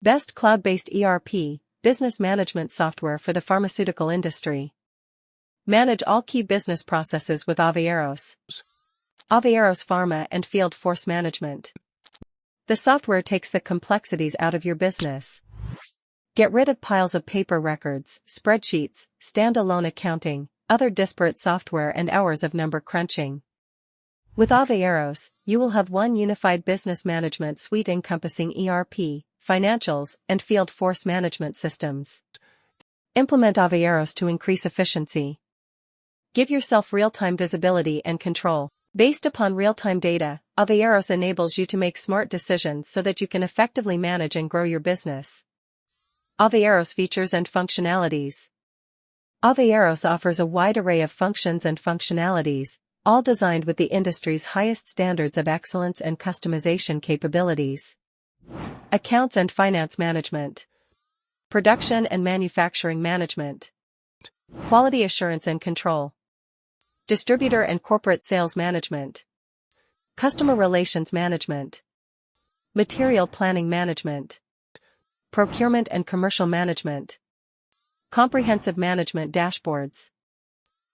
Best cloud-based ERP, business management software for the pharmaceutical industry. Manage all key business processes with AVEEROS. AVEEROS Pharma and Field Force Management. The software takes the complexities out of your business. Get rid of piles of paper records, spreadsheets, standalone accounting, other disparate software and hours of number crunching. With AVEEROS, you will have one unified business management suite encompassing ERP, financials, and field force management systems. Implement AVEEROS to increase efficiency. Give yourself real-time visibility and control. Based upon real-time data, AVEEROS enables you to make smart decisions so that you can effectively manage and grow your business. AVEEROS features and functionalities. AVEEROS offers a wide array of functions and functionalities, all designed with the industry's highest standards of excellence and customization capabilities. Accounts and finance management. Production and manufacturing management. Quality assurance and control. Distributor and corporate sales management. Customer relations management. Material planning management. Procurement and commercial management. Comprehensive management dashboards.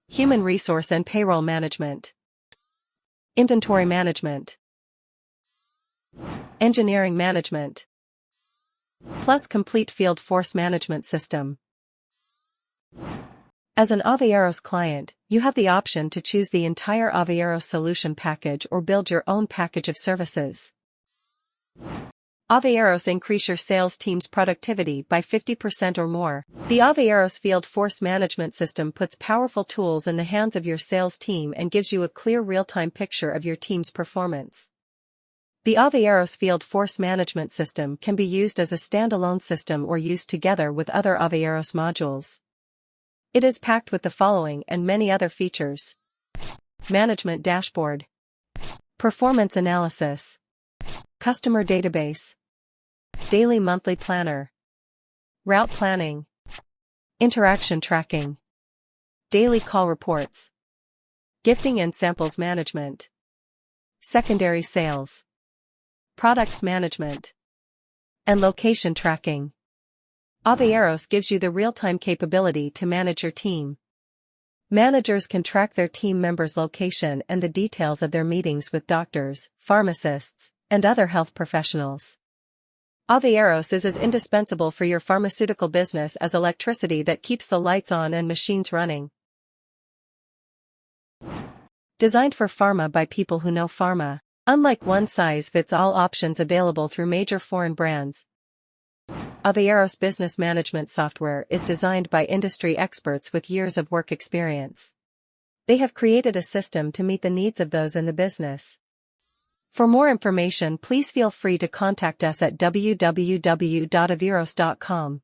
Human resource and payroll management. Inventory management. Engineering management. Plus complete field force management system. As an AVEEROS client, you have the option to choose the entire AVEEROS solution package or build your own package of services. AVEEROS increase your sales team's productivity by 50% or more. The AVEEROS Field Force Management System puts powerful tools in the hands of your sales team and gives you a clear real-time picture of your team's performance. The AVEEROS Field Force Management System can be used as a standalone system or used together with other AVEEROS modules. It is packed with the following and many other features. Management dashboard. Performance analysis. Customer database. Daily monthly planner. Route planning. Interaction tracking. Daily call reports. Gifting and samples management. Secondary sales. Products management. And location tracking. AVEEROS gives you the real-time capability to manage your team. Managers can track their team members' location and the details of their meetings with doctors, pharmacists, and other health professionals. AVEEROS is as indispensable for your pharmaceutical business as electricity that keeps the lights on and machines running. Designed for pharma by people who know pharma. Unlike one-size-fits-all options available through major foreign brands, AVEEROS business management software is designed by industry experts with years of work experience. They have created a system to meet the needs of those in the business. For more information, please feel free to contact us at www.aveeros.com.